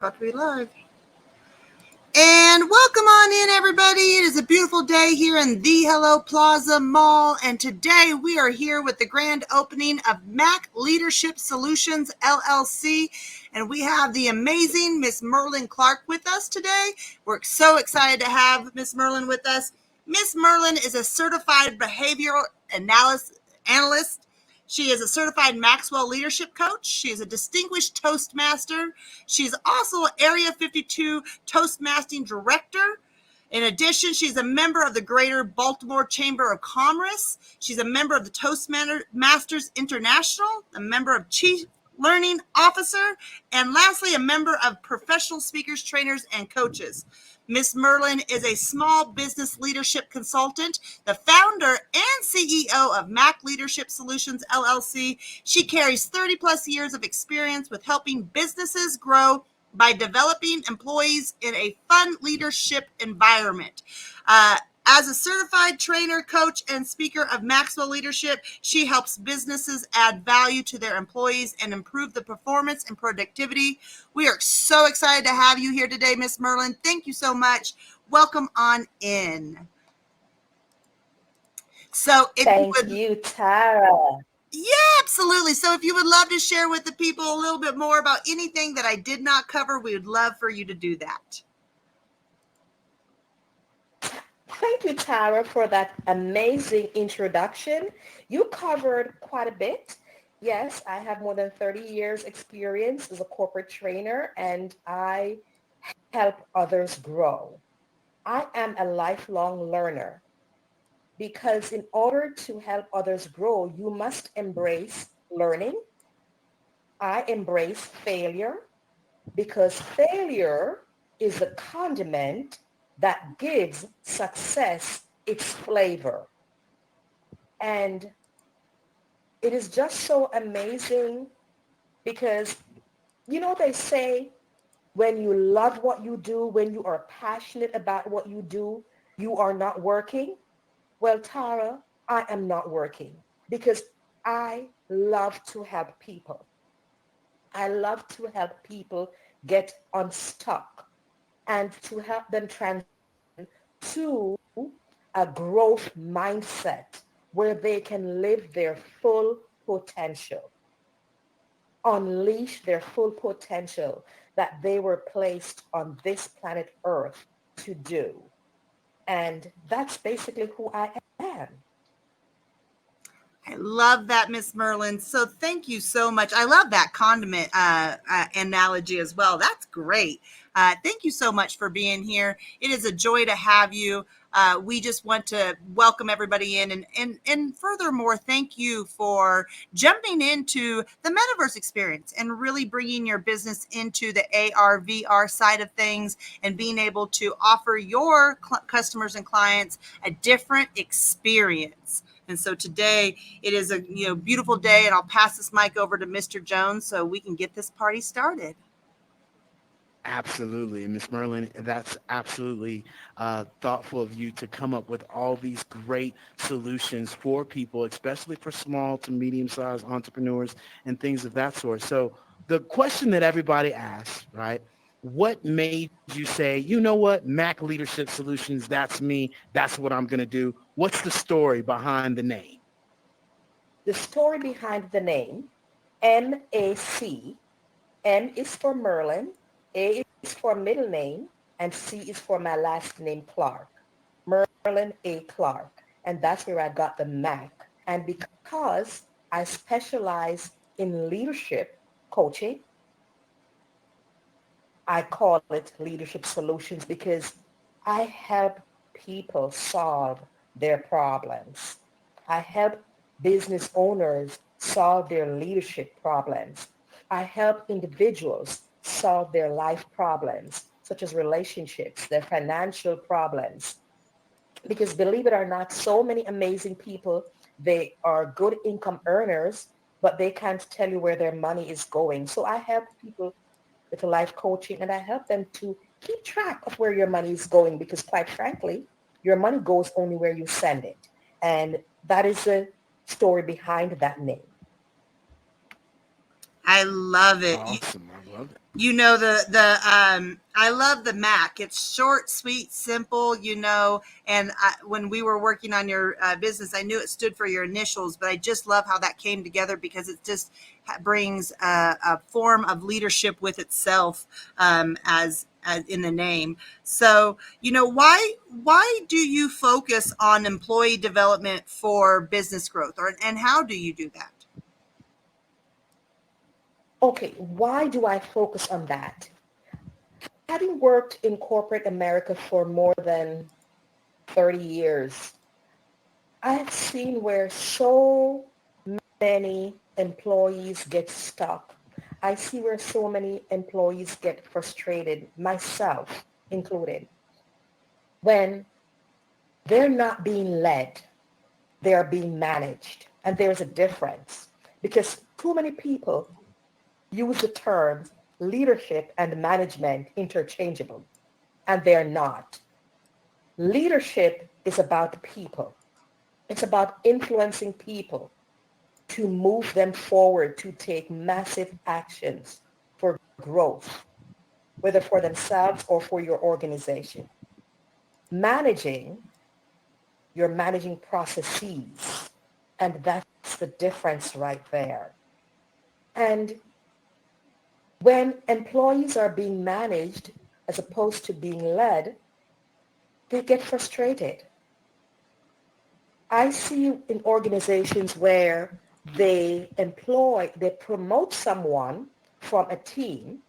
About to be live. And welcome on in, everybody. It is a beautiful day here in the Hello Plaza Mall. And today we are here with the grand opening of Mac Leadership Solutions, LLC. And we have the amazing Miss Merlin Clark with us today. We're so excited to have Miss Merlin with us. Miss Merlin is a certified behavioral analyst. She is a certified Maxwell leadership coach. She is a distinguished Toastmaster. She's also Area 52 Toastmastering Director. In addition, she's a member of the Greater Baltimore Chamber of Commerce. She's a member of the Toastmasters International, a member of Chief Learning Officer, and lastly, a member of Professional Speakers, Trainers, and Coaches. Miss Merlin is a small business leadership consultant, the founder and CEO of Mac Leadership Solutions, LLC. She carries 30 plus years of experience with helping businesses grow by developing employees in a fun leadership environment. As a certified trainer, coach, and speaker of Maxwell Leadership, she helps businesses add value to their employees and improve the performance and productivity. We are so excited to have you here today, Miss Merlin. Thank you so much. Welcome on in. Thank you, Tara. Yeah, absolutely. So if you would love to share with the people a little bit more about anything that I did not cover, we would love for you to do that. Thank you, Tara, for that amazing introduction. You covered quite a bit. Yes, I have more than 30 years experience as a corporate trainer, and I help others grow. I am a lifelong learner because in order to help others grow, you must embrace learning. I embrace failure because failure is the condiment that gives success its flavor. And it is just so amazing because, they say when you love what you do, when you are passionate about what you do, you are not working. Well, Tara, I am not working because I love to help people. I love to help people get unstuck and to help them transition to a growth mindset where they can live their full potential, unleash their full potential that they were placed on this planet Earth to do. And that's basically who I am. I love that, Miss Merlin. So thank you so much. I love that condiment analogy as well. That's great. Thank you so much for being here. It is a joy to have you. We just want to welcome everybody in and furthermore, thank you for jumping into the Metaverse experience and really bringing your business into the AR, VR side of things and being able to offer your customers and clients a different experience. And so today it is a beautiful day, and I'll pass this mic over to Mr. Jones so we can get this party started. Absolutely. Miss Merlin, that's absolutely thoughtful of you to come up with all these great solutions for people, especially for small to medium-sized entrepreneurs and things of that sort. So the question that everybody asks, right? What made you say, you know what, Mac Leadership Solutions, that's me, that's what I'm going to do? What's the story behind the name? The story behind the name, MAC, M is for Merlin, A is for middle name, and C is for my last name, Clark. Merlin A. Clark. And that's where I got the MAC. And because I specialize in leadership coaching, I call it leadership solutions because I help people solve their problems. I help business owners solve their leadership problems. I help individuals solve their life problems, such as relationships, their financial problems. Because believe it or not, so many amazing people, they are good income earners, but they can't tell you where their money is going. So I help people with life coaching, and I help them to keep track of where your money is going because quite frankly, your money goes only where you send it. And that is the story behind that name. I love it. Awesome. I love it. You know, the I love the Mac. It's short, sweet, simple, and when we were working on your business, I knew it stood for your initials, but I just love how that came together because it just brings a form of leadership with itself, as in the name. So, why do you focus on employee development for business growth, and how do you do that? Okay, why do I focus on that? Having worked in corporate America for more than 30 years, I've seen where so many employees get stuck. I see where so many employees get frustrated, myself included, when they're not being led, they're being managed. And there's a difference because too many people use the terms leadership and management interchangeably, and they're not. Leadership is about people. It's about influencing people to move them forward to take massive actions for growth, whether for themselves or for your organization. Managing, you're managing processes, and that's the difference right there. And when employees are being managed as opposed to being led, they get frustrated. I see in organizations where they promote someone from a team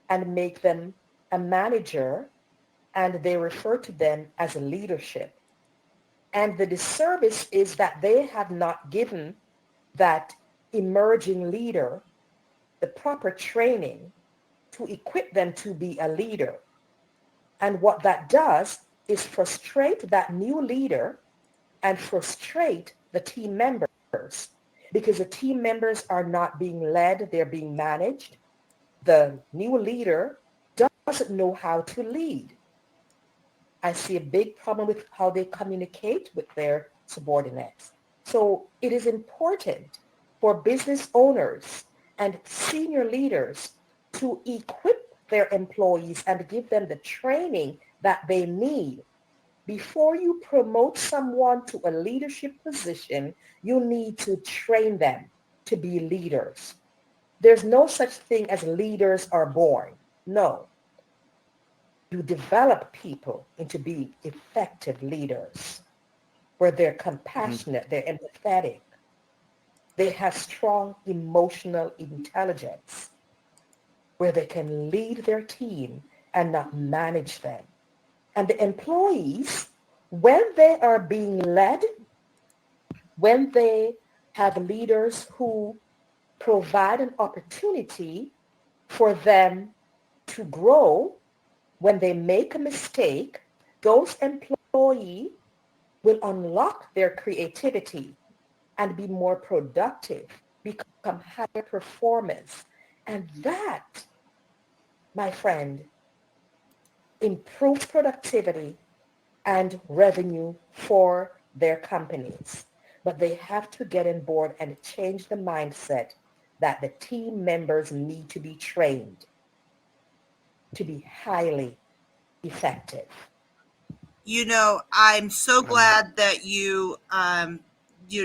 and make them a manager, and they refer to them as a leadership. And the disservice is that they have not given that emerging leader the proper training to equip them to be a leader. And what that does is frustrate that new leader and frustrate the team members because the team members are not being led, they're being managed. The new leader doesn't know how to lead. I see a big problem with how they communicate with their subordinates. So it is important for business owners and senior leaders to equip their employees and give them the training that they need. Before you promote someone to a leadership position, you need to train them to be leaders. There's no such thing as leaders are born. No, you develop people into being effective leaders where they're Mhm. compassionate, they're empathetic, they have strong emotional intelligence, where they can lead their team and not manage them. And the employees, when they are being led, when they have leaders who provide an opportunity for them to grow, when they make a mistake, those employees will unlock their creativity and be more productive, become higher performance. And that, my friend, improves productivity and revenue for their companies. But they have to get on board and change the mindset that the team members need to be trained to be highly effective. I'm so I love glad that you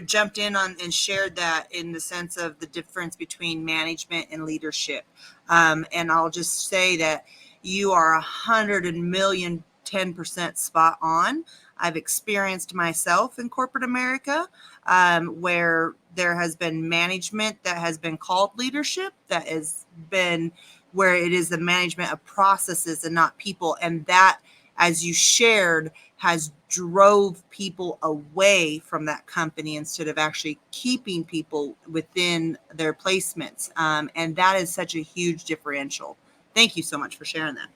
jumped in on and shared that in the sense of the difference between management and leadership. And I'll just say that you are 100 million 10% spot on. I've experienced myself in corporate America, where there has been management that has been called leadership, that has been where it is the management of processes and not people, and that, as you shared, has drove people away from that company instead of actually keeping people within their placements. And that is such a huge differential. Thank you so much for sharing that.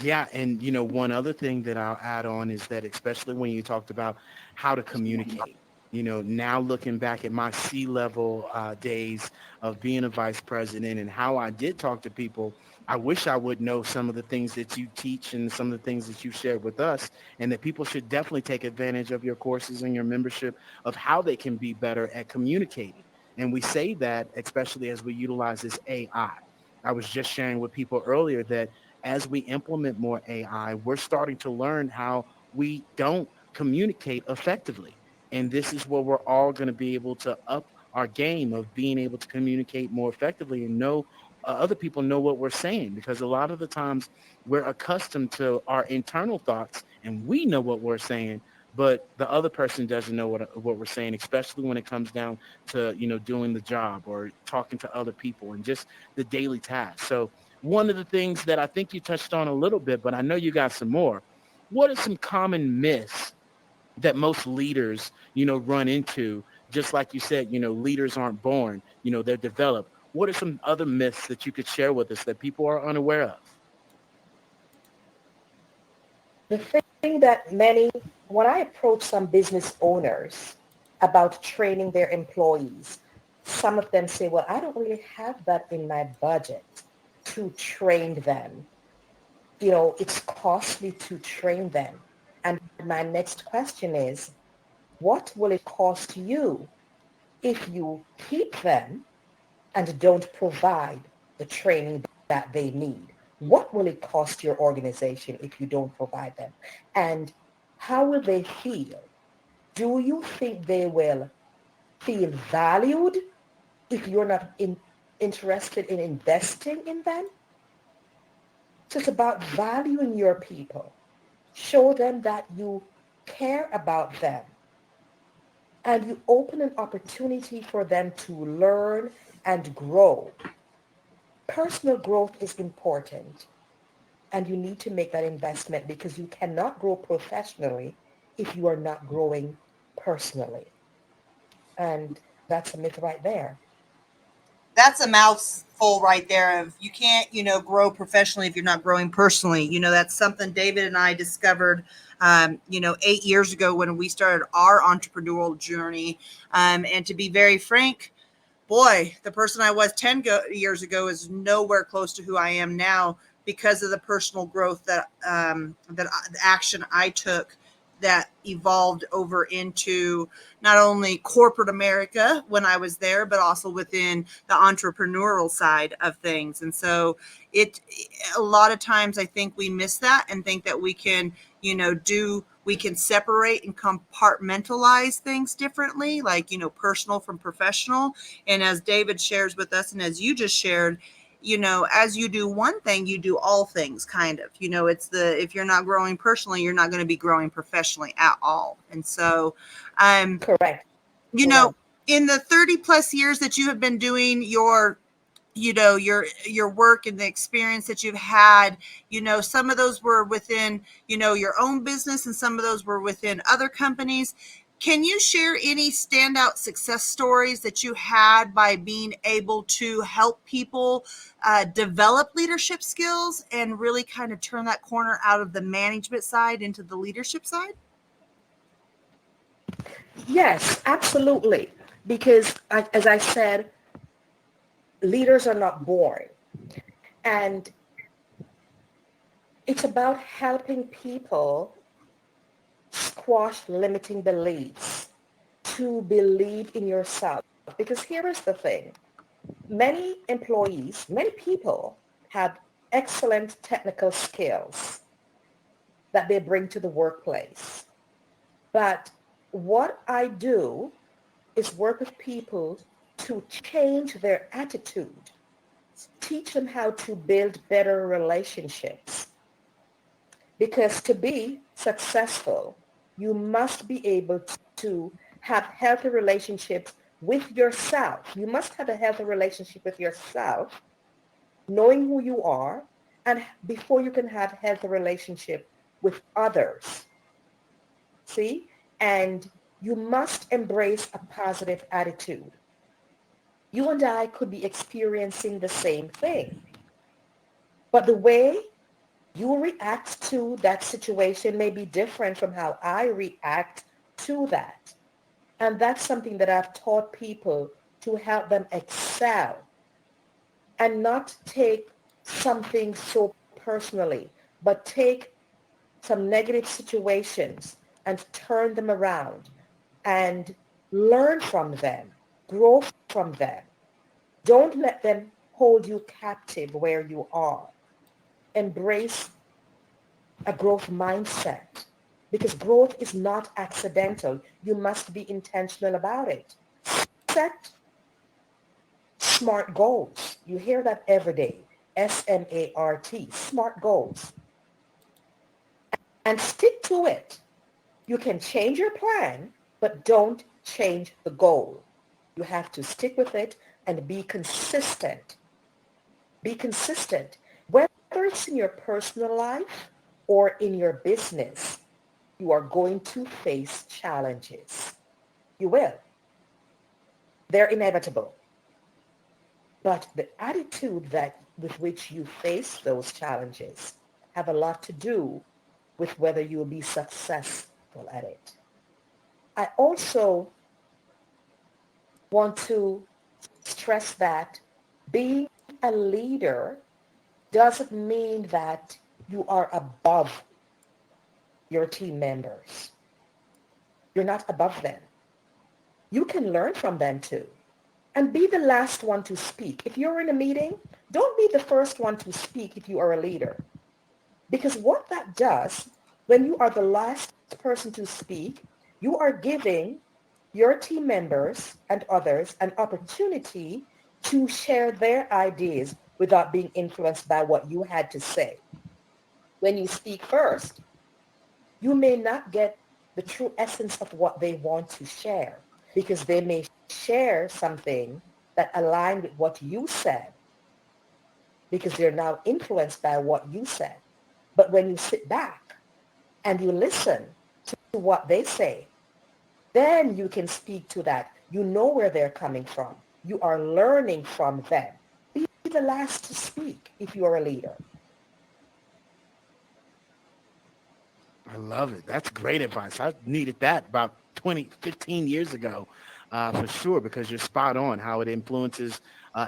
Yeah, and one other thing that I'll add on is that especially when you talked about how to communicate, now looking back at my C-level days of being a vice president and how I did talk to people, I wish I would know some of the things that you teach and some of the things that you shared with us, and that people should definitely take advantage of your courses and your membership of how they can be better at communicating. And we say that especially as we utilize this AI. I was just sharing with people earlier that as we implement more AI, we're starting to learn how we don't communicate effectively. And this is where we're all going to be able to up our game of being able to communicate more effectively and know other people know what we're saying, because a lot of the times we're accustomed to our internal thoughts and we know what we're saying, but the other person doesn't know what we're saying, especially when it comes down to, doing the job or talking to other people and just the daily tasks. So one of the things that I think you touched on a little bit, but I know you got some more. What are some common myths that most leaders, run into? Just like you said, leaders aren't born, they're developed. What are some other myths that you could share with us that people are unaware of? The thing that when I approach some business owners about training their employees, some of them say, well, I don't really have that in my budget to train them. It's costly to train them. And my next question is, what will it cost you if you keep them and don't provide the training that they need? What will it cost your organization if you don't provide them? And how will they feel? Do you think they will feel valued if you're not interested in investing in them? So it's about valuing your people. Show them that you care about them and you open an opportunity for them to learn and grow. Personal growth is important and you need to make that investment because you cannot grow professionally if you are not growing personally. And that's a myth right there. That's a mouthful right there of you can't, grow professionally if you're not growing personally. That's something David and I discovered, 8 years ago when we started our entrepreneurial journey. And to be very frank, boy, the person I was 10 years ago is nowhere close to who I am now because of the personal growth the action I took that evolved over into not only corporate America when I was there, but also within the entrepreneurial side of things. And so it, a lot of times I think we miss that and think that we can, we can separate and compartmentalize things differently, like, personal from professional. And as David shares with us, and as you just shared, as you do one thing, you do all things kind of, it's if you're not growing personally, you're not going to be growing professionally at all. And so, um, Correct. you know, Correct. in the 30 plus years that you have been doing your work and the experience that you've had, some of those were within, your own business and some of those were within other companies. Can you share any standout success stories that you had by being able to help people develop leadership skills and really kind of turn that corner out of the management side into the leadership side? Yes, absolutely. Because as I said, leaders are not born. And it's about helping people squash limiting beliefs to believe in yourself. Because here is the thing. Many employees, many people have excellent technical skills that they bring to the workplace. But what I do is work with people to change their attitude, teach them how to build better relationships. Because to be successful, you must be able to have healthy relationships with yourself. You must have a healthy relationship with yourself, knowing who you are, and before you can have healthy relationship with others. See? And you must embrace a positive attitude. You and I could be experiencing the same thing. But the way you react to that situation may be different from how I react to that. And that's something that I've taught people to help them excel and not take something so personally, but take some negative situations and turn them around and learn from them. Grow from them. Don't let them hold you captive where you are. Embrace a growth mindset because growth is not accidental. You must be intentional about it. Set smart goals. You hear that every day. SMART, smart goals. And stick to it. You can change your plan, but don't change the goal. You have to stick with it and be consistent. Be consistent. Whether it's in your personal life or in your business, you are going to face challenges. You will. They're inevitable. But the attitude that with which you face those challenges have a lot to do with whether you will be successful at it. I also want to stress that being a leader doesn't mean that you are above your team members. You're not above them. You can learn from them too. And be the last one to speak. If you're in a meeting, don't be the first one to speak if you are a leader. Because what that does, when you are the last person to speak, you are giving your team members and others an opportunity to share their ideas without being influenced by what you had to say. When you speak first, you may not get the true essence of what they want to share because they may share something that align with what you said because they're now influenced by what you said. But when you sit back and you listen to what they say, then you can speak to that. You know where they're coming from. You are learning from them. Be the last to speak if you are a leader. I love it. That's great advice. I needed that about 20, 15 years ago, for sure, because you're spot on how it influences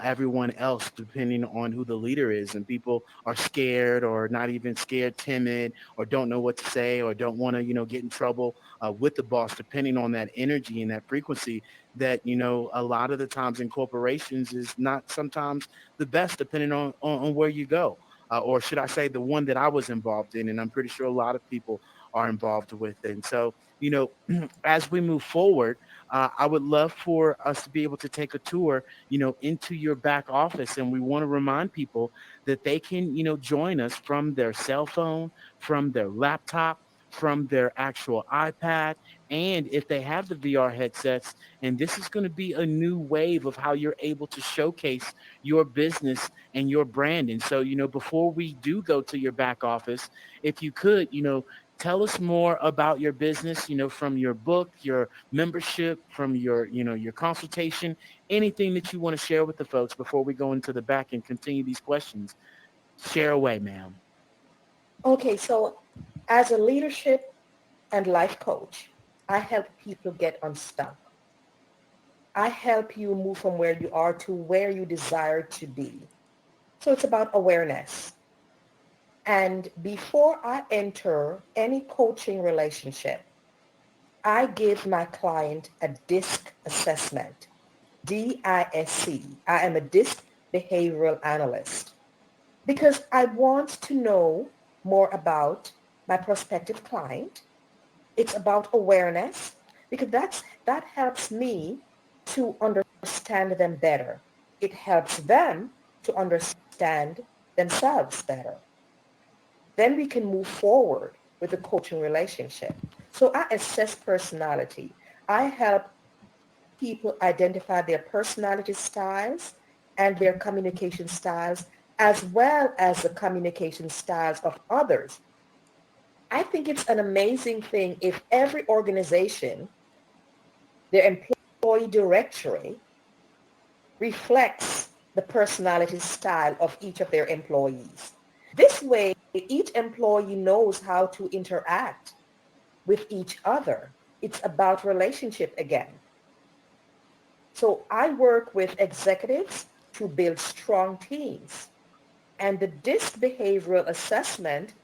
everyone else depending on who the leader is. And people are scared or not even scared, timid, or don't know what to say or don't want to, get in trouble with the boss, depending on that energy and that frequency that, a lot of the times in corporations is not sometimes the best depending on where you go. Or should I say the one that I was involved in, and I'm pretty sure a lot of people are involved with it. And so, as we move forward, I would love for us to be able to take a tour, into your back office. And we want to remind people that they can, join us from their cell phone, from their laptop, from their actual iPad, and if they have the VR headsets. And this is going to be a new wave of how you're able to showcase your business and your brand. And so, before we do go to your back office, if you could, tell us more about your business, from your book, your membership, from your, your consultation, anything that you want to share with the folks before we go into the back and continue these questions. Share away, ma'am. Okay, so as a leadership and life coach, I help people get unstuck. I help you move from where you are to where you desire to be. So it's about awareness. And before I enter any coaching relationship, I give my client a DISC assessment, DISC. I am a DISC behavioral analyst because I want to know more about my prospective client. It's about awareness because that helps me to understand them better. It helps them to understand themselves better. Then we can move forward with the coaching relationship. So I assess personality. I help people identify their personality styles and their communication styles as well as the communication styles of others. I think it's an amazing thing if every organization, their employee directory reflects the personality style of each of their employees. This way, each employee knows how to interact with each other. It's about relationship again. So I work with executives to build strong teams. And the DISC behavioral assessment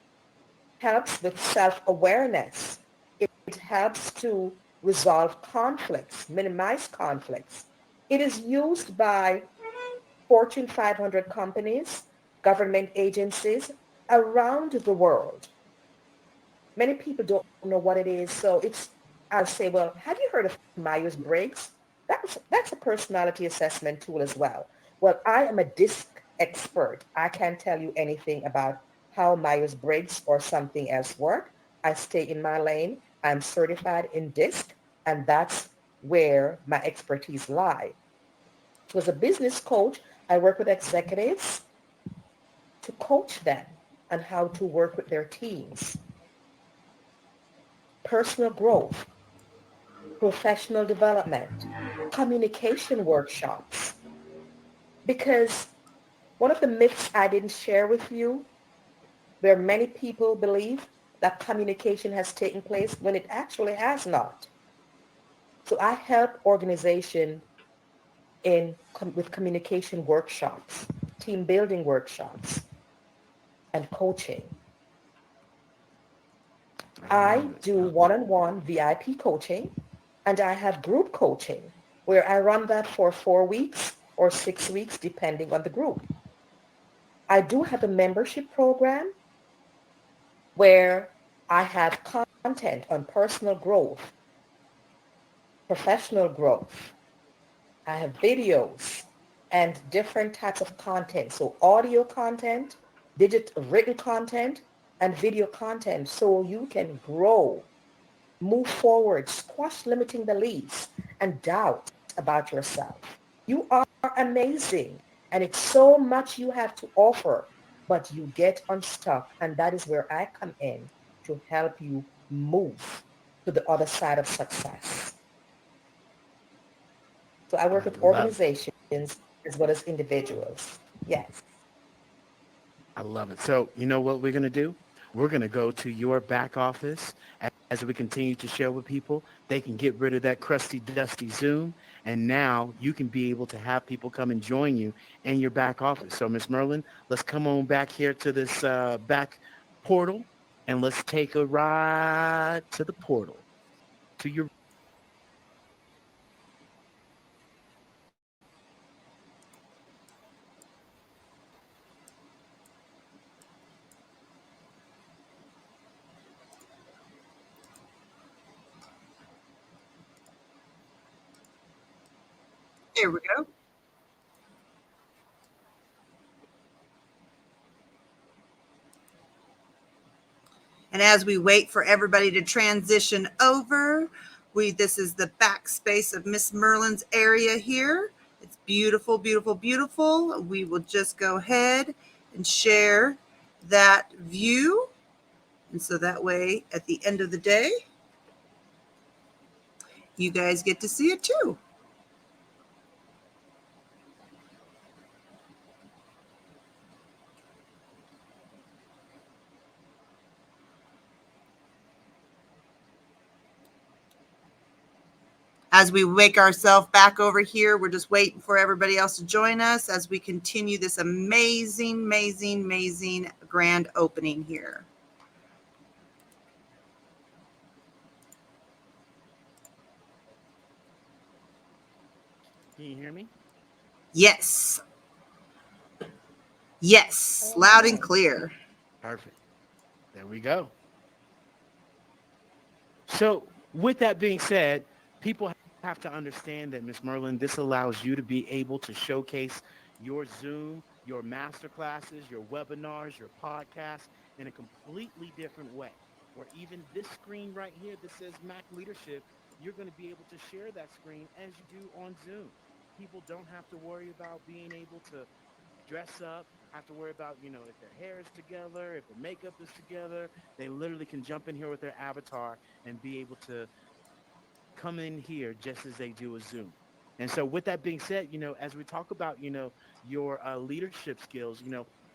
helps with self-awareness. It helps to resolve conflicts, minimize conflicts. It is used by Fortune 500 companies, government agencies around the world. Many people don't know what it is. So I'll say, well, have you heard of Myers-Briggs? That's a personality assessment tool as well. Well, I am a DISC expert. I can't tell you anything about how Myers-Briggs or something else work. I stay in my lane. I'm certified in DISC, and that's where my expertise lie. So as a business coach, I work with executives to coach them on how to work with their teams, personal growth, professional development, communication workshops. Because one of the myths I didn't share with you, where many people believe that communication has taken place when it actually has not. So I help organizations with communication workshops, team building workshops, and coaching. I I love it. do one-on-one VIP coaching, and I have group coaching where I run that for 4 weeks or 6 weeks, depending on the group. I do have a membership program where I have content on personal growth, professional growth. I have videos and different types of content. So audio content, digital written content, and video content so you can grow, move forward, squash limiting beliefs and doubts about yourself. You are amazing, and it's so much you have to offer, but you get unstuck, and that is where I come in to help you move to the other side of success. So I work I with love it. organizations as well as individuals. Yes. I love it. So you know what we're going to do? We're going to go to your back office as we continue to share with people. They can get rid of that crusty, dusty Zoom. And now you can be able to have people come and join you in your back office. So Miss Merlin, let's come on back here to this back portal and let's take a ride to the portal, to your There we go. And as we wait for everybody to transition over, this is the backspace of Miss Merlin's area here. It's beautiful, beautiful, beautiful. We will just go ahead and share that view. And so that way, at the end of the day, you guys get to see it too. As we make ourselves back over here, we're just waiting for everybody else to join us as we continue this amazing, amazing, amazing grand opening here. Can you hear me? Yes. Yes. All Loud and right. clear. Perfect. There we go. So with that being said, people have to understand that, Ms. Merlin, this allows you to be able to showcase your Zoom, your master classes, your webinars, your podcasts in a completely different way. Or even this screen right here that says Mac Leadership, you're going to be able to share that screen as you do on Zoom. People don't have to worry about being able to dress up, have to worry about, if their hair is together, if their makeup is together. They literally can jump in here with their avatar and be able to come in here just as they do a Zoom. And so with that being said, as we talk about, your leadership skills,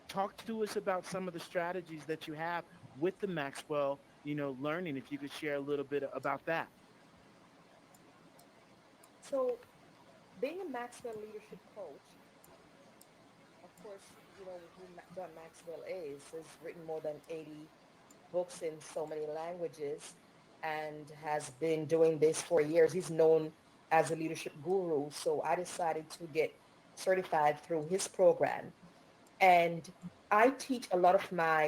talk to us about some of the strategies that you have with the Maxwell, learning, if you could share a little bit about that. So being a Maxwell leadership coach, of course, you know who John Maxwell is. Has written more than 80 books in so many languages and has been doing this for years. He's known as a leadership guru. So I decided to get certified through his program. And I teach a lot of my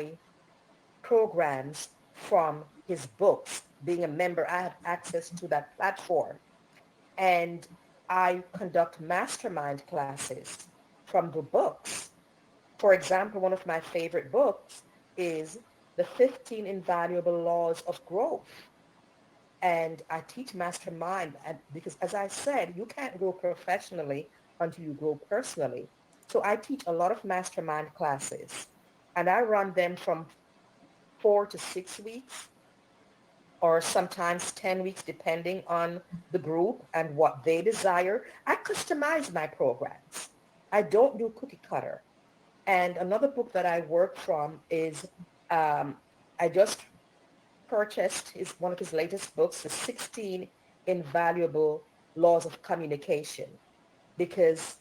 programs from his books. Being a member, I have access to that platform. And I conduct mastermind classes from the books. For example, one of my favorite books is The 15 Invaluable Laws of Growth. And I teach mastermind because, as I said, you can't grow professionally until you grow personally. So I teach a lot of mastermind classes, and I run them from 4 to 6 weeks, or sometimes 10 weeks, depending on the group and what they desire. I customize my programs. I don't do cookie cutter. And another book that I work from is, I just purchased one of his latest books, The 16 Invaluable Laws of Communication, because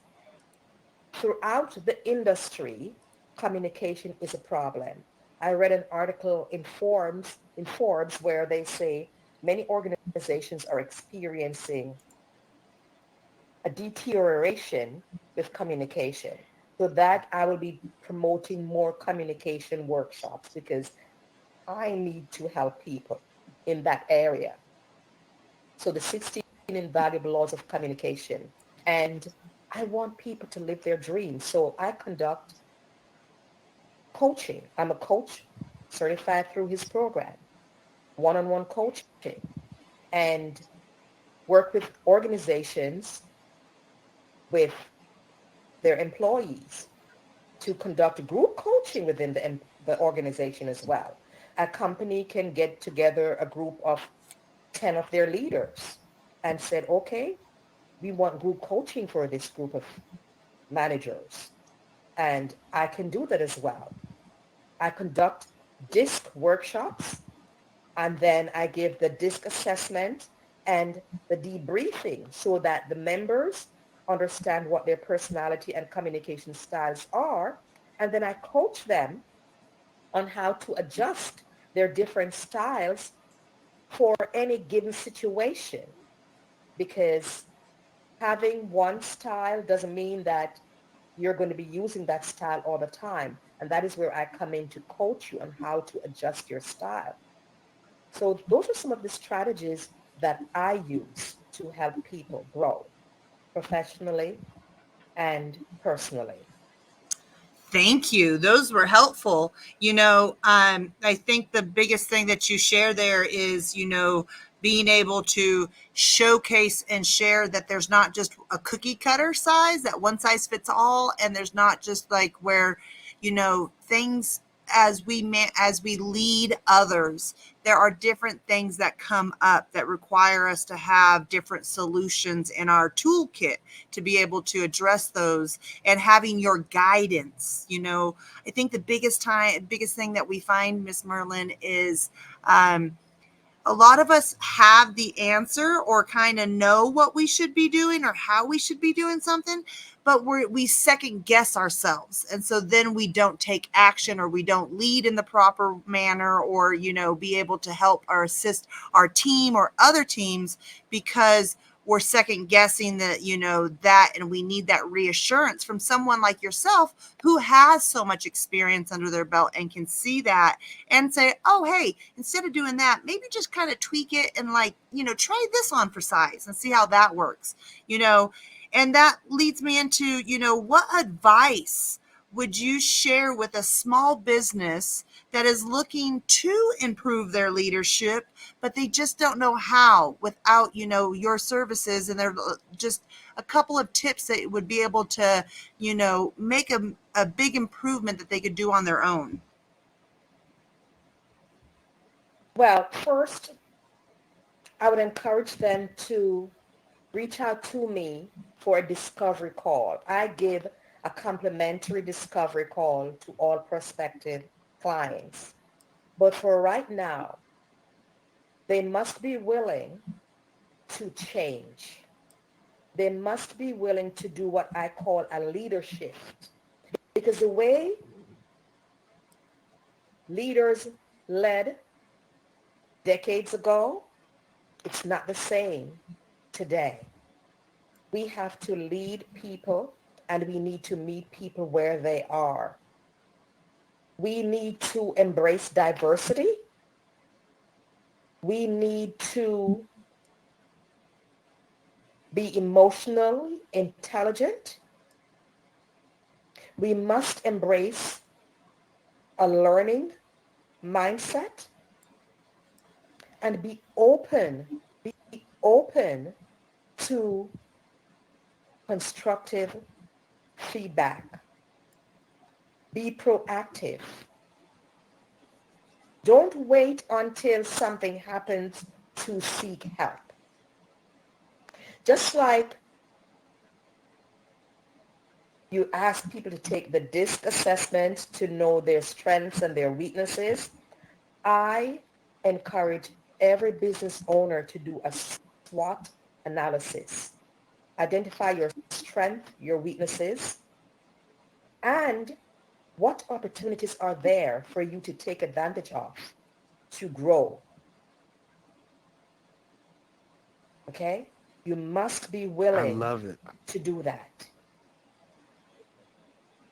throughout the industry, communication is a problem. I read an article in Forbes where they say many organizations are experiencing a deterioration with communication. So that I will be promoting more communication workshops because I need to help people in that area. So the 16 invaluable laws of communication. And I want people to live their dreams. So I conduct coaching. I'm a coach certified through his program, one-on-one coaching, and work with organizations with their employees to conduct group coaching within the organization as well. A company can get together a group of 10 of their leaders and said, okay, we want group coaching for this group of managers. And I can do that as well. I conduct DISC workshops, and then I give the DISC assessment and the debriefing so that the members understand what their personality and communication styles are. And then I coach them on how to adjust their different styles for any given situation, because having one style doesn't mean that you're going to be using that style all the time. And that is where I come in to coach you on how to adjust your style. So those are some of the strategies that I use to help people grow professionally and personally. Thank you. Those were helpful. I think the biggest thing that you share there is, being able to showcase and share that there's not just a cookie cutter size, that one size fits all, and there's not just like where, things as we lead others, there are different things that come up that require us to have different solutions in our toolkit to be able to address those, and having your guidance. I think the biggest thing that we find, Miss Merlin, is a lot of us have the answer or kind of know what we should be doing or how we should be doing something, but we second guess ourselves. And so then we don't take action, or we don't lead in the proper manner, or, be able to help or assist our team or other teams, because we're second guessing that, and we need that reassurance from someone like yourself who has so much experience under their belt and can see that and say, oh, hey, instead of doing that, maybe just kind of tweak it and try this on for size and see how that works, you know. And that leads me into, what advice would you share with a small business that is looking to improve their leadership, but they just don't know how without, your services? And they're just a couple of tips that would be able to, make a big improvement that they could do on their own. Well, first, I would encourage them to reach out to me for a discovery call. I give a complimentary discovery call to all prospective clients. But for right now, they must be willing to change. They must be willing to do what I call a leadership. Because the way leaders led decades ago, it's not the same today. We have to lead people and we need to meet people where they are. We need to embrace diversity. We need to be emotionally intelligent. We must embrace a learning mindset and be open to constructive feedback. Be proactive. Don't wait until something happens to seek help. Just like you ask people to take the DISC assessment to know their strengths and their weaknesses, I encourage every business owner to do a SWOT analysis. Identify your strengths, your weaknesses, and what opportunities are there for you to take advantage of to grow. Okay? You must be I willing love it. to do that.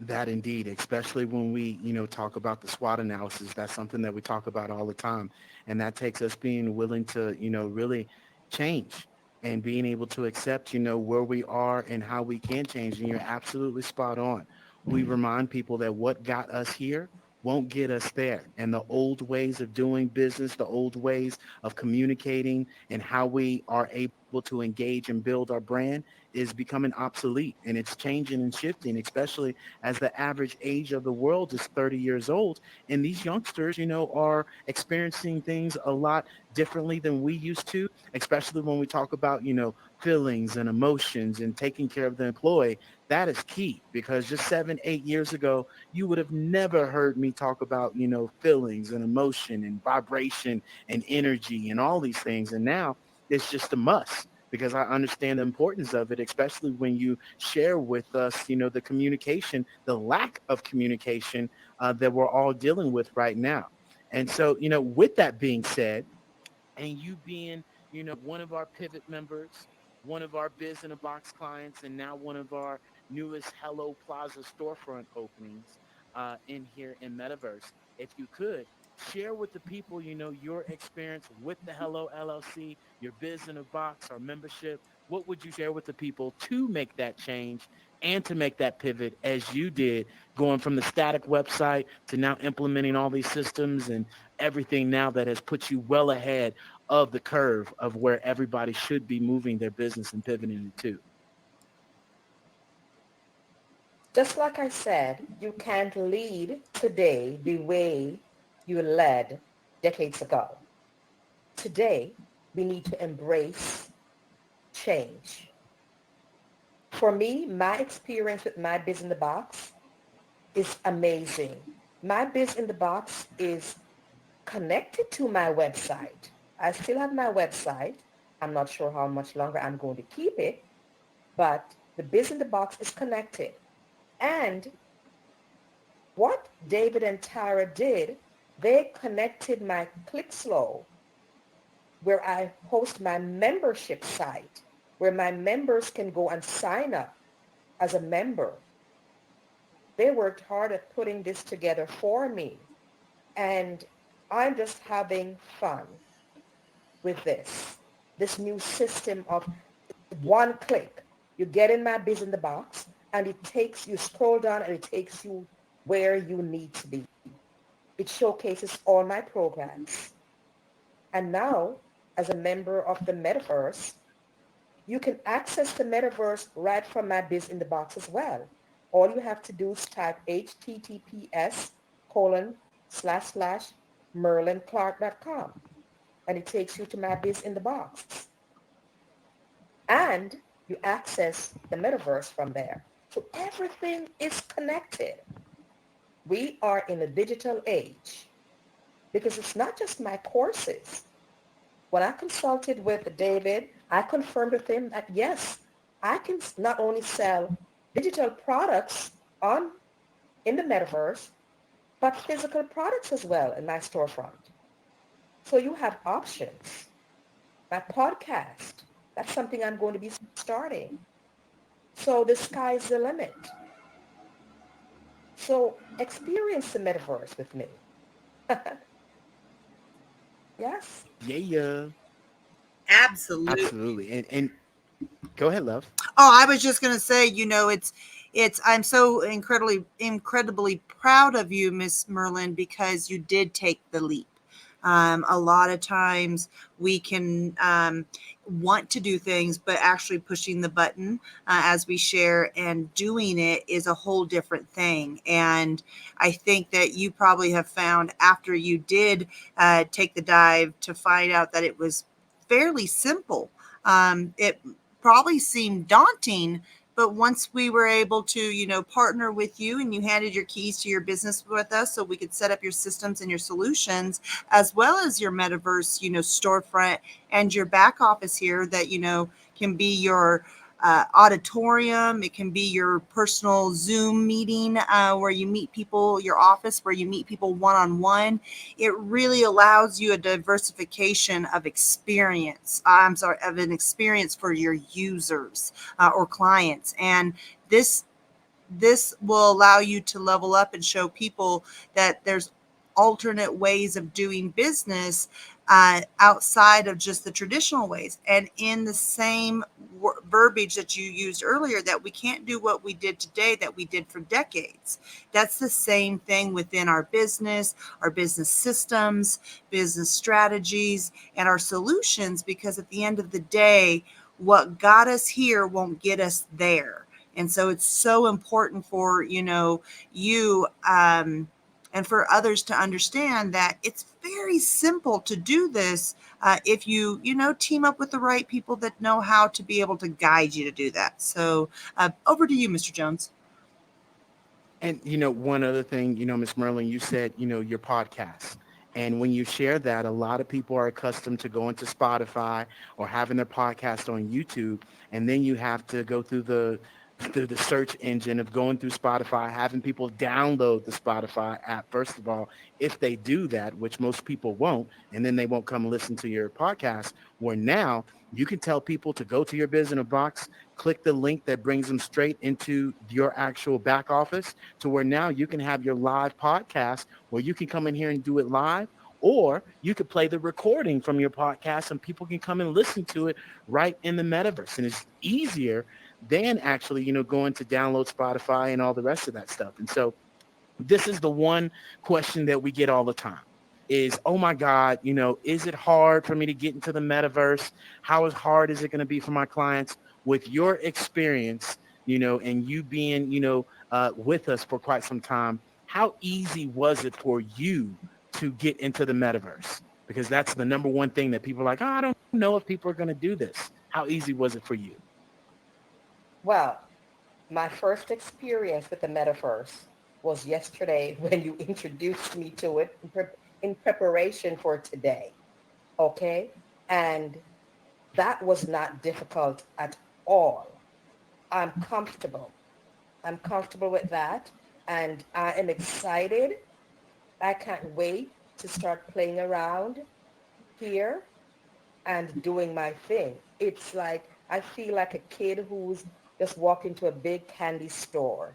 That indeed, especially when we, talk about the SWOT analysis, that's something that we talk about all the time. And that takes us being willing to, really change and being able to accept, where we are and how we can change. And you're absolutely spot on. We remind people that what got us here won't get us there. And the old ways of doing business, the old ways of communicating and how we are able to engage and build our brand is becoming obsolete, and it's changing and shifting, especially as the average age of the world is 30 years old. And these youngsters, are experiencing things a lot differently than we used to, especially when we talk about, feelings and emotions and taking care of the employee. That is key because just 7, 8 years ago, you would have never heard me talk about, feelings and emotion and vibration and energy and all these things. And now it's just a must because I understand the importance of it, especially when you share with us, the communication, the lack of communication that we're all dealing with right now. And so, with that being said, and you being, one of our pivot members, one of our Biz in a Box clients, and now one of our newest Hello Plaza storefront openings in here in Metaverse, if you could share with the people, your experience with the Hello LLC, your Biz in a Box, our membership. What would you share with the people to make that change and to make that pivot as you did, going from the static website to now implementing all these systems and everything now that has put you well ahead of the curve of where everybody should be moving their business and pivoting it to? Just like I said, you can't lead today the way you led decades ago. Today, we need to embrace change. For me, my experience with my Biz in the Box is amazing. My Biz in the Box is connected to my website. I still have my website. I'm not sure how much longer I'm going to keep it, but the Biz in the Box is connected. And what David and Tara did, they connected my ClickSlow, where I host my membership site, where my members can go and sign up as a member. They worked hard at putting this together for me. And I'm just having fun with this new system of one click. You get in my Biz in the Box and you scroll down and it takes you where you need to be. It showcases all my programs. And now, as a member of the Metaverse, you can access the Metaverse right from my Biz in the Box as well. All you have to do is type https://merlinclark.com and it takes you to my Biz in the Box. And you access the Metaverse from there. So everything is connected. We are in a digital age because it's not just my courses. When I consulted with David, I confirmed with him that yes, I can not only sell digital products on in the metaverse, but physical products as well in my storefront. So you have options. My podcast, that's something I'm going to be starting. So the sky's the limit. So experience the metaverse with me. Yes. Yeah, Absolutely. absolutely. And go ahead, love. Oh, I was just going to say, it's I'm so incredibly proud of you, Miss Merlin, because you did take the leap. A lot of times we can want to do things, but actually pushing the button, as we share, and doing it is a whole different thing. And I think that you probably have found, after you did take the dive, to find out that it was fairly simple. It probably seemed daunting, but once we were able to, partner with you, and you handed your keys to your business with us so we could set up your systems and your solutions, as well as your metaverse, storefront, and your back office here that, can be your auditorium. It can be your personal Zoom meeting, where you meet people, your office where you meet people one on one. It really allows you a diversification of experience. I'm sorry, of an experience for your users, or clients. And this this will allow you to level up and show people that there's alternate ways of doing business, outside of just the traditional ways. And in the same verbiage that you used earlier, that we can't do what we did today that we did for decades. That's the same thing within our business systems, business strategies, and our solutions, because at the end of the day, what got us here won't get us there. And so it's so important for, you, and for others to understand that it's very simple to do this, if you, team up with the right people that know how to be able to guide you to do that. So over to you, Mr. Jones. And one other thing, Miss Merlin, you said, your podcast. And when you share that, a lot of people are accustomed to going to Spotify or having their podcast on YouTube, and then you have to go through the search engine of going through Spotify, having people download the Spotify app, first of all, if they do that, which most people won't, and then they won't come listen to your podcast, where now you can tell people to go to your business box, click the link that brings them straight into your actual back office, to where now you can have your live podcast where you can come in here and do it live, or you could play the recording from your podcast and people can come and listen to it right in the metaverse. And it's easier than actually, going to download Spotify and all the rest of that stuff. And so this is the one question that we get all the time is, oh my God, is it hard for me to get into the metaverse? How hard is it going to be for my clients? With your experience, and you being, with us for quite some time, how easy was it for you to get into the metaverse? Because that's the number one thing that people are like, oh, I don't know if people are going to do this. How easy was it for you? Well, my first experience with the metaverse was yesterday when you introduced me to it in preparation for today. Okay. And that was not difficult at all. I'm comfortable. I'm comfortable with that. And I am excited. I can't wait to start playing around here and doing my thing. It's like I feel like a kid who's just walked into a big candy store.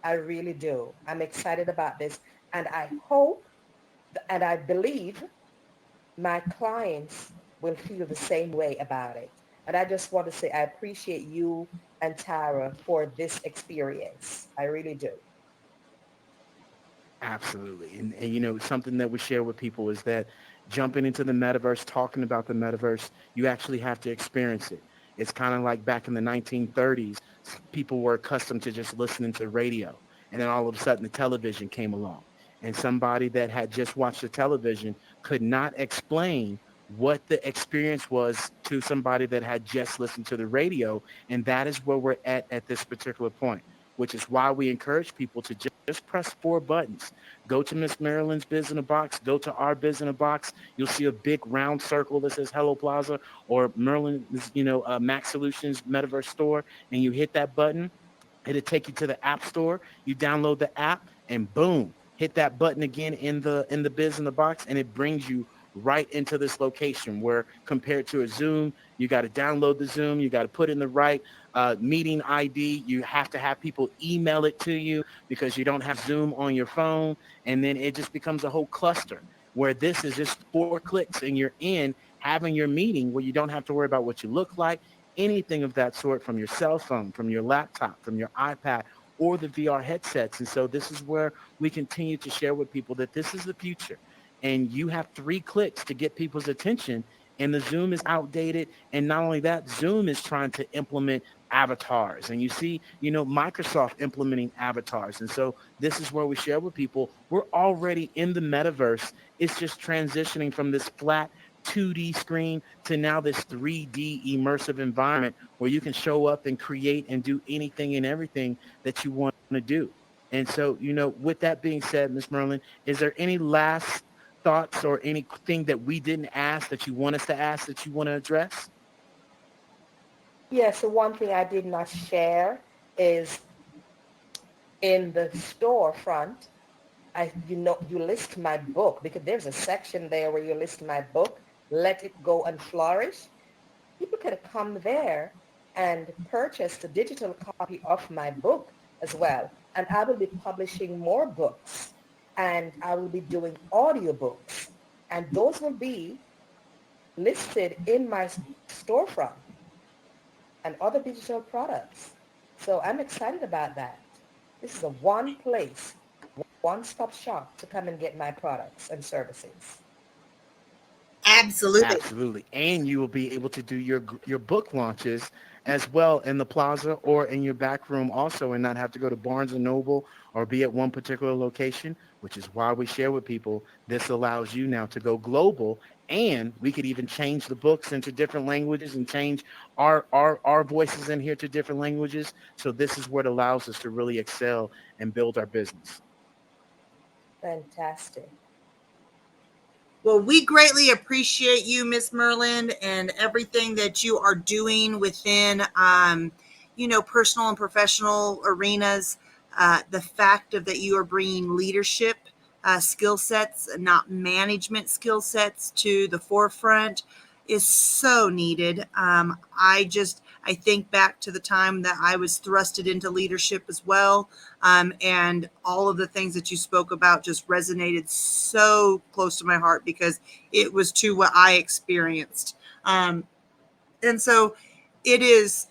I really do. I'm excited about this. And I hope and I believe my clients will feel the same way about it. And I just want to say I appreciate you and Tara for this experience. I really do. Absolutely. And something that we share with people is that jumping into the metaverse, talking about the metaverse, you actually have to experience it. It's kind of like back in the 1930s, people were accustomed to just listening to radio. And then all of a sudden the television came along. And somebody that had just watched the television could not explain what the experience was to somebody that had just listened to the radio. And that is where we're at this particular point, which is why we encourage people to just press 4 buttons. Go to Miss Marilyn's Biz in a Box. Go to our Biz in a Box. You'll see a big round circle that says Hello Plaza or Merlin's, Mac Solutions Metaverse Store, and you hit that button. It'll take you to the App Store. You download the app, and boom, hit that button again in the Biz in the Box, and it brings you right into this location where compared to a Zoom, you got to download the Zoom, you got to put in the right meeting ID. You have to have people email it to you because you don't have Zoom on your phone. And then it just becomes a whole cluster where this is just 4 clicks and you're in having your meeting where you don't have to worry about what you look like, anything of that sort from your cell phone, from your laptop, from your iPad, or the VR headsets. And so this is where we continue to share with people that this is the future. And you have 3 clicks to get people's attention. And the Zoom is outdated. And not only that, Zoom is trying to implement avatars. And you see, Microsoft implementing avatars. And so this is where we share with people, we're already in the metaverse. It's just transitioning from this flat 2D screen to now this 3D immersive environment where you can show up and create and do anything and everything that you want to do. And so, with that being said, Ms. Merlin, is there any last thoughts or anything that we didn't ask that you want us to ask that you want to address? Yes, so one thing I did not share is in the storefront, you list my book because there's a section there where you list my book, Let It Go and Flourish. People can come there and purchase the digital copy of my book as well. And I will be publishing more books and I will be doing audiobooks. And those will be listed in my storefront and other digital products. So I'm excited about that. This is a one place, one-stop shop to come and get my products and services. Absolutely. Absolutely. And you will be able to do your book launches as well in the plaza or in your back room also and not have to go to Barnes and Noble or be at one particular location, which is why we share with people. This allows you now to go global, and we could even change the books into different languages and change our voices in here to different languages. So this is what allows us to really excel and build our business. Fantastic. Well, we greatly appreciate you, Miss Merlin, and everything that you are doing within, personal and professional arenas. The fact of that you are bringing leadership skill sets, not management skill sets, to the forefront is so needed. I think back to the time that I was thrusted into leadership as well. And all of the things that you spoke about just resonated so close to my heart because it was to what I experienced. And so it is,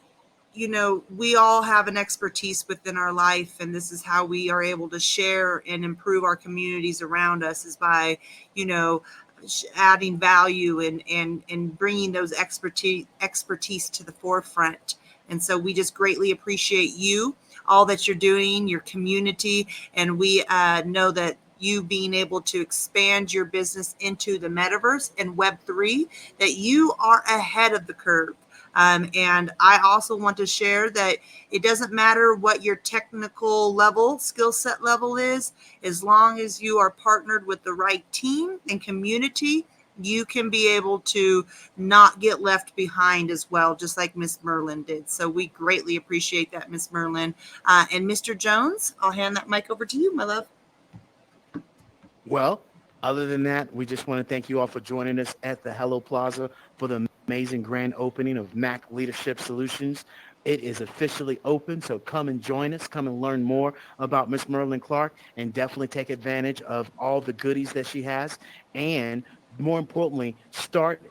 we all have an expertise within our life, and this is how we are able to share and improve our communities around us is by, you know, adding value and bringing those expertise to the forefront. And so we just greatly appreciate you, all that you're doing, your community, and we know that you being able to expand your business into the metaverse and Web3, that you are ahead of the curve. And I also want to share that it doesn't matter what your technical level, skill set level is, as long as you are partnered with the right team and community, you can be able to not get left behind as well, just like Miss Merlin did. So we greatly appreciate that, Miss Merlin. And Mr. Jones, I'll hand that mic over to you, my love. Well, other than that, we just want to thank you all for joining us at the Hello Plaza for the amazing grand opening of Mac Leadership Solutions. It is officially open, so come and join us. Come and learn more about Miss Merlin Clark and definitely take advantage of all the goodies that she has. And more importantly, start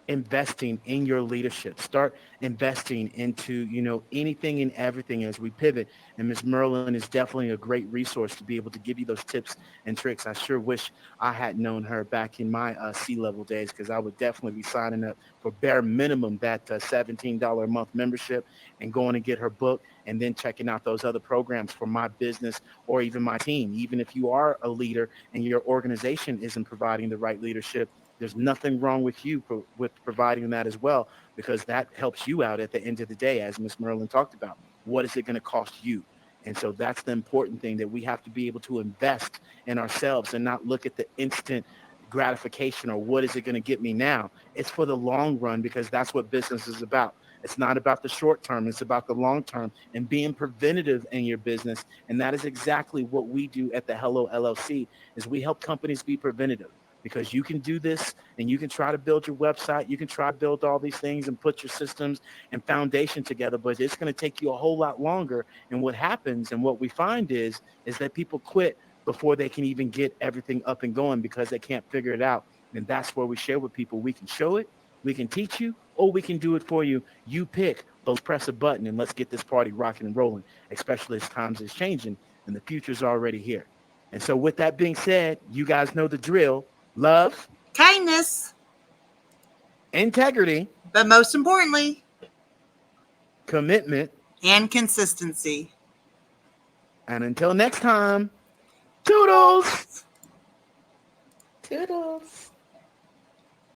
investing in your leadership. Start investing into, anything and everything as we pivot. And Ms. Merlin is definitely a great resource to be able to give you those tips and tricks. I sure wish I had known her back in my C-level days because I would definitely be signing up for bare minimum that $17 a month membership and going to get her book and then checking out those other programs for my business or even my team. Even if you are a leader and your organization isn't providing the right leadership, there's nothing wrong with you with providing that as well, because that helps you out at the end of the day, as Ms. Merlin talked about. What is it going to cost you? And so that's the important thing, that we have to be able to invest in ourselves and not look at the instant gratification or what is it going to get me now. It's for the long run, because that's what business is about. It's not about the short term. It's about the long term and being preventative in your business. And that is exactly what we do at the Hello LLC is we help companies be preventative. because you can do this and you can try to build your website. You can try to build all these things and put your systems and foundation together, but it's going to take you a whole lot longer. And what happens and what we find is that people quit before they can even get everything up and going because they can't figure it out. And that's where we share with people. We can show it, we can teach you, or we can do it for you. You pick, but let's press a button and let's get this party rocking and rolling, especially as times is changing and the future's already here. And so with that being said, you guys know the drill. Love, Kindness, integrity, but most importantly, commitment. and consistency. And until next time, toodles! Toodles.